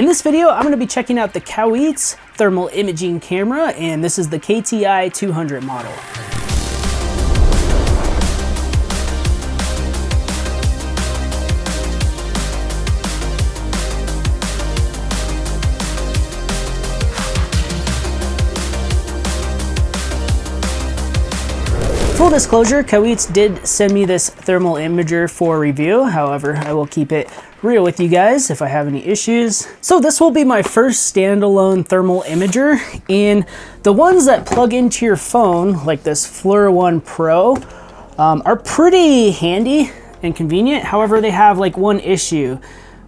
In this video, I'm going to be checking out the KAIWEETS thermal imaging camera, and this is the KTI-200 model. Full disclosure, KAIWEETS did send me this thermal imager for review. However, I will keep it real with you guys if I have any issues. So this will be my first standalone thermal imager, and the ones that plug into your phone, like this FLIR One Pro, are pretty handy and convenient. However, they have like one issue.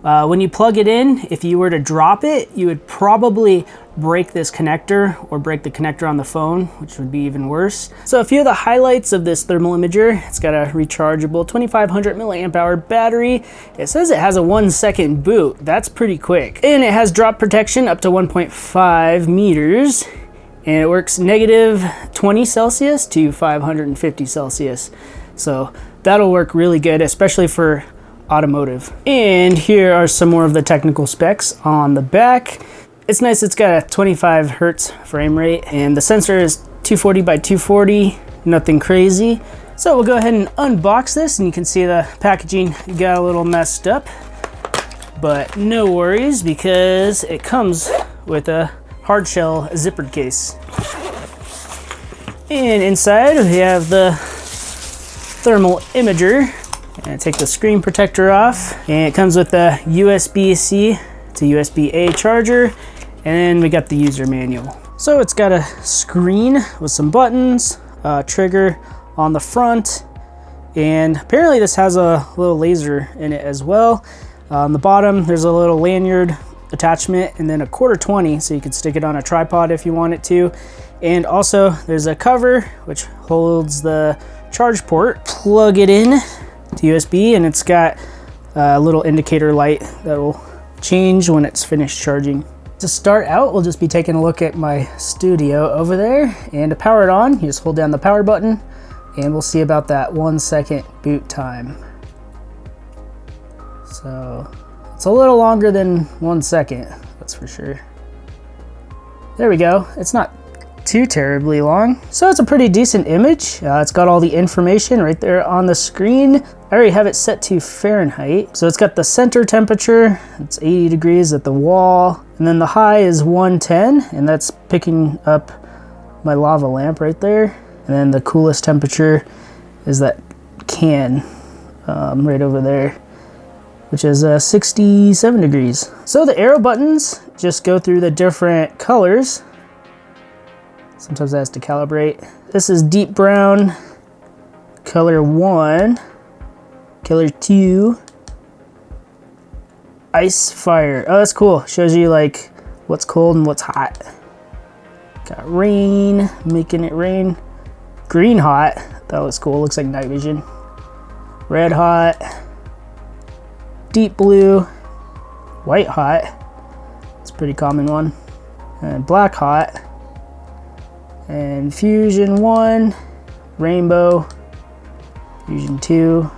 When you plug it in, if you were to drop it, you would probably break this connector or break the connector on the phone, which would be even worse. So a few of the highlights of this thermal imager: it's got a rechargeable 2500 milliamp hour battery. It says it has a 1-second boot. That's pretty quick. And it has drop protection up to 1.5 meters. And it works -20 Celsius to 550 Celsius. So that'll work really good, especially for automotive. And here are some more of the technical specs on the back. It's nice, it's got a 25 hertz frame rate, and the sensor is 240 by 240, nothing crazy. So we'll go ahead and unbox this, and you can see the packaging got a little messed up, but no worries because it comes with a hard shell zippered case. And inside we have the thermal imager. And take the screen protector off, and it comes with a USB-C to USB-A charger, and then we got the user manual. So it's got a screen with some buttons, a trigger on the front, and apparently this has a little laser in it as well. On the bottom there's a little lanyard attachment, and then a 1/4-20, so you can stick it on a tripod if you want it to. And also there's a cover which holds the charge port. Plug it in to USB, and it's got a little indicator light that will change when it's finished charging. To start out, we'll just be taking a look at my studio over there, and to power it on, you just hold down the power button, and we'll see about that 1-second boot time. So it's a little longer than 1 second, that's for sure. There we go. It's not too terribly long. So it's a pretty decent image. It's got all the information right there on the screen. I already have it set to Fahrenheit. So it's got the center temperature, it's 80 degrees at the wall, and then the high is 110, and that's picking up my lava lamp right there. And then the coolest temperature is that can right over there, which is 67 degrees. So the arrow buttons just go through the different colors. Sometimes it has to calibrate. This is deep brown, color 1, color 2, ice fire. Oh, that's cool. Shows you like what's cold and what's hot. Got rain, making it rain. Green hot, that looks cool. Looks like night vision. Red hot, deep blue, white hot. It's a pretty common one. And black hot. And Fusion 1, Rainbow, Fusion 2,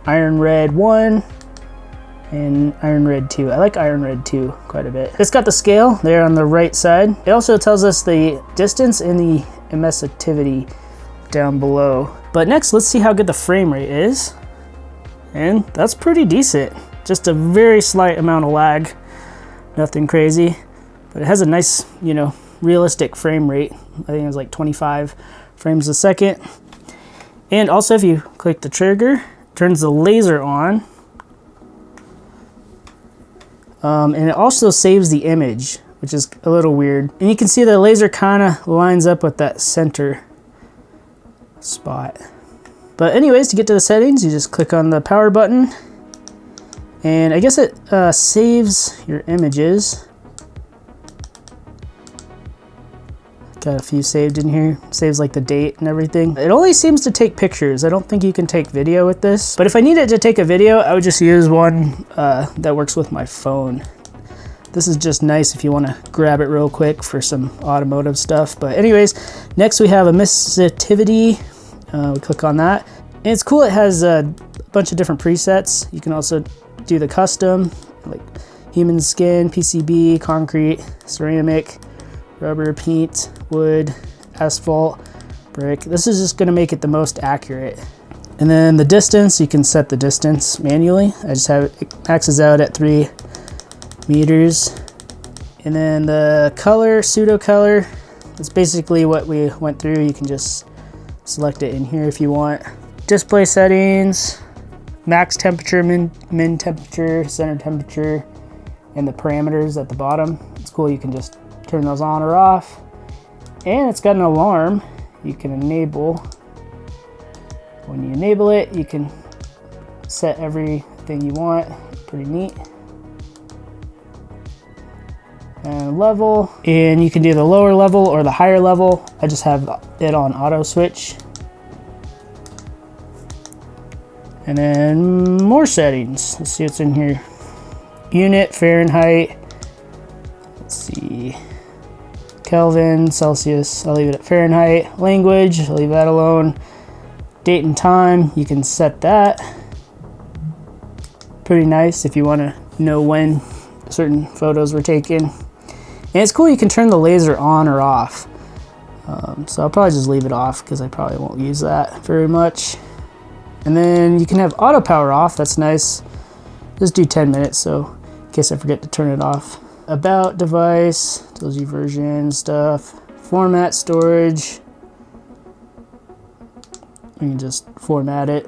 Iron Red 1, and Iron Red 2. I like Iron Red 2 quite a bit. It's got the scale there on the right side. It also tells us the distance and the emissivity down below. But next, let's see how good the frame rate is. And that's pretty decent. Just a very slight amount of lag. Nothing crazy. But it has a nice, realistic frame rate. I think it was like 25 frames a second. And also if you click the trigger, it turns the laser on. And it also saves the image, which is a little weird. And you can see the laser kind of lines up with that center spot. But anyways, to get to the settings, you just click on the power button. And I guess it saves your images. Got a few saved in here. Saves like the date and everything. It only seems to take pictures. I don't think you can take video with this. But if I needed to take a video, I would just use one that works with my phone. This is just nice if you want to grab it real quick for some automotive stuff. But anyways, next we have emissivity. We click on that. And it's cool, it has a bunch of different presets. You can also do the custom, like human skin, PCB, concrete, ceramic, rubber, paint, wood, asphalt, brick. This is just gonna make it the most accurate. And then the distance, you can set the distance manually. I just have it maxes out at 3 meters. And then the color, pseudo color, that's basically what we went through. You can just select it in here if you want. Display settings, max temperature, min temperature, center temperature, and the parameters at the bottom. It's cool, you can just turn those on or off. And it's got an alarm you can enable. When you enable it, you can set everything you want. Pretty neat. And level, and you can do the lower level or the higher level. I just have it on auto switch. And then more settings. Let's see what's in here. Unit, Fahrenheit. Let's see. Kelvin, Celsius. I'll leave it at Fahrenheit. Language, I'll leave that alone. Date and time, you can set that. Pretty nice if you want to know when certain photos were taken. And it's cool, you can turn the laser on or off. So I'll probably just leave it off because I probably won't use that very much. And then you can have auto power off, that's nice. Just do 10 minutes, so in case I forget to turn it off. About device, tells you version stuff. Format, storage. You can just format it.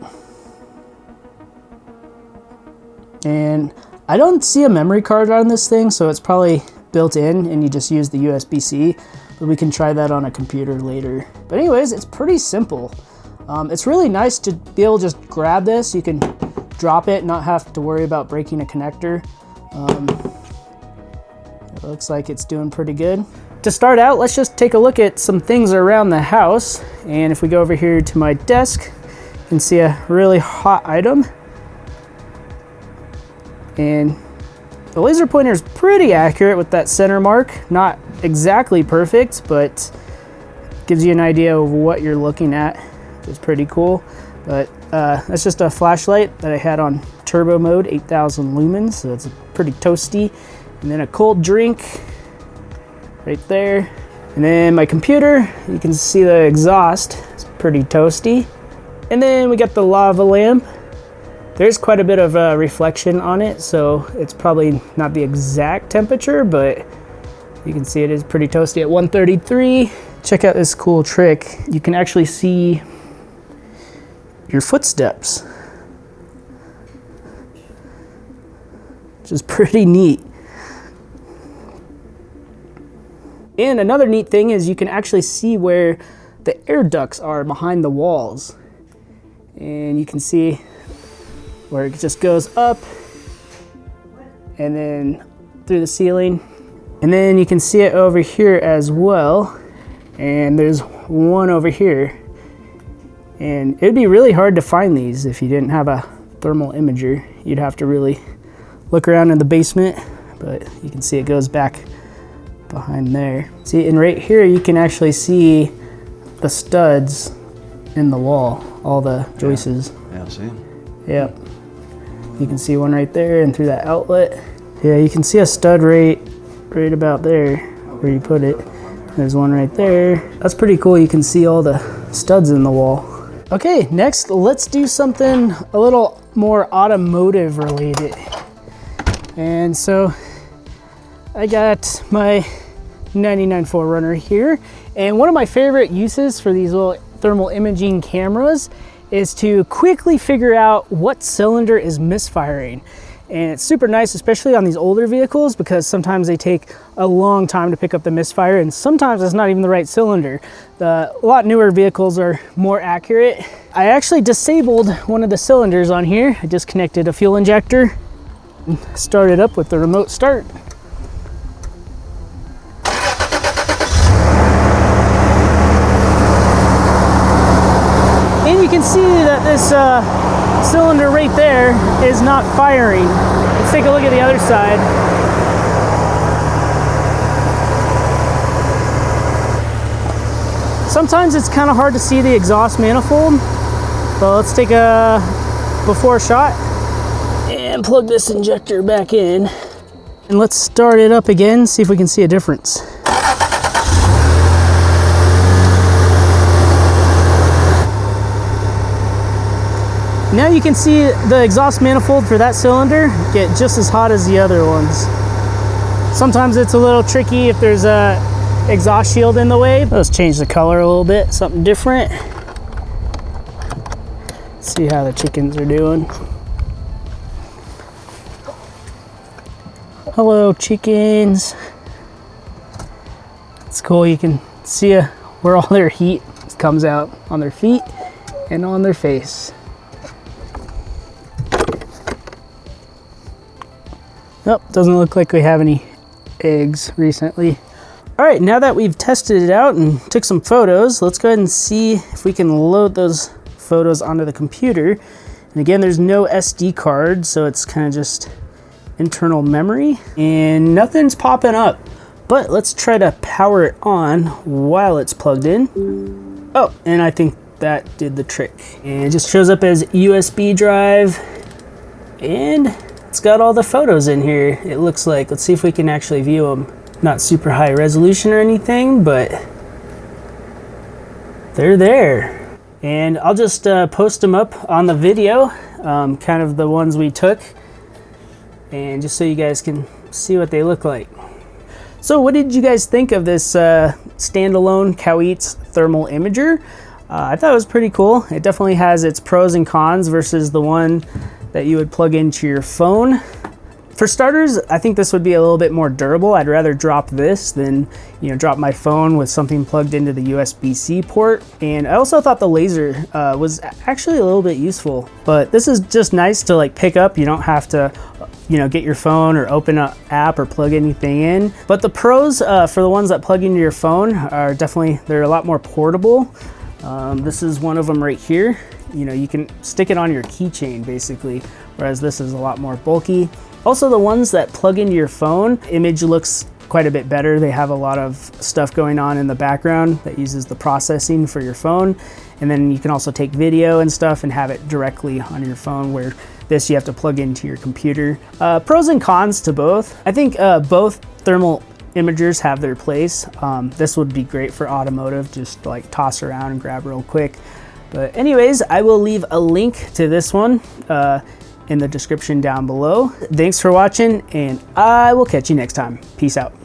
And I don't see a memory card on this thing, so it's probably built in and you just use the USB-C, but we can try that on a computer later. But anyways, it's pretty simple. It's really nice to be able to just grab this. You can drop it, not have to worry about breaking a connector. It looks like it's doing pretty good. To start out, let's just take a look at some things around the house. And if we go over here to my desk, you can see a really hot item. And the laser pointer is pretty accurate with that center mark. Not exactly perfect, but gives you an idea of what you're looking at, which is pretty cool. But that's just a flashlight that I had on turbo mode, 8,000 lumens, so it's pretty toasty. And then a cold drink right there. And then my computer, you can see the exhaust, it's pretty toasty. And then we got the lava lamp. There's quite a bit of reflection on it, so it's probably not the exact temperature, but you can see it is pretty toasty at 133. Check out this cool trick. You can actually see your footsteps, which is pretty neat. And another neat thing is you can actually see where the air ducts are behind the walls. And you can see where it just goes up and then through the ceiling. And then you can see it over here as well. And there's one over here. And it'd be really hard to find these if you didn't have a thermal imager. You'd have to really look around in the basement, but you can see it goes back behind there. See, and right here you can actually see the studs in the wall, all the joists. Yeah, I see them. Yep. You can see one right there and through that outlet. Yeah, you can see a stud right about there where you put it. There's one right there. That's pretty cool. You can see all the studs in the wall. Okay, next let's do something a little more automotive related. And so I got my 99 4Runner here. And one of my favorite uses for these little thermal imaging cameras is to quickly figure out what cylinder is misfiring. And it's super nice, especially on these older vehicles, because sometimes they take a long time to pick up the misfire, and sometimes it's not even the right cylinder. A lot newer vehicles are more accurate. I actually disabled one of the cylinders on here. I disconnected a fuel injector and started up with the remote start. And you can see that this cylinder right there is not firing. Let's take a look at the other side. Sometimes it's kind of hard to see the exhaust manifold, but let's take a before shot and plug this injector back in. And let's start it up again, see if we can see a difference. Now you can see the exhaust manifold for that cylinder get just as hot as the other ones. Sometimes it's a little tricky if there's a exhaust shield in the way. Let's change the color a little bit, something different. See how the chickens are doing. Hello, chickens. It's cool, you can see where all their heat comes out on their feet and on their face. Nope, doesn't look like we have any eggs recently. All right, now that we've tested it out and took some photos, let's go ahead and see if we can load those photos onto the computer. And again, there's no SD card, so it's kind of just internal memory, and nothing's popping up. But let's try to power it on while it's plugged in. Oh, and I think that did the trick. And it just shows up as USB drive, and it's got all the photos in here, it looks like. Let's see if we can actually view them. Not super high resolution or anything, but they're there. And I'll just post them up on the video, kind of the ones we took, and just so you guys can see what they look like. So what did you guys think of this standalone KAIWEETS thermal imager? I thought it was pretty cool. It definitely has its pros and cons versus the one that you would plug into your phone. For starters, I think this would be a little bit more durable. I'd rather drop this than, you know, drop my phone with something plugged into the USB-C port. And I also thought the laser was actually a little bit useful, but this is just nice to like pick up. You don't have to, you know, get your phone or open an app or plug anything in. But the pros for the ones that plug into your phone are definitely, they're a lot more portable. This is one of them right here. You know, you can stick it on your keychain basically, whereas this is a lot more bulky. Also, the ones that plug into your phone, image looks quite a bit better. They have a lot of stuff going on in the background that uses the processing for your phone. And then you can also take video and stuff and have it directly on your phone, where this you have to plug into your computer. Pros and cons to both. I think both thermal imagers have their place. This would be great for automotive, just like toss around and grab real quick. But anyways, I will leave a link to this one in the description down below. Thanks for watching, and I will catch you next time. Peace out.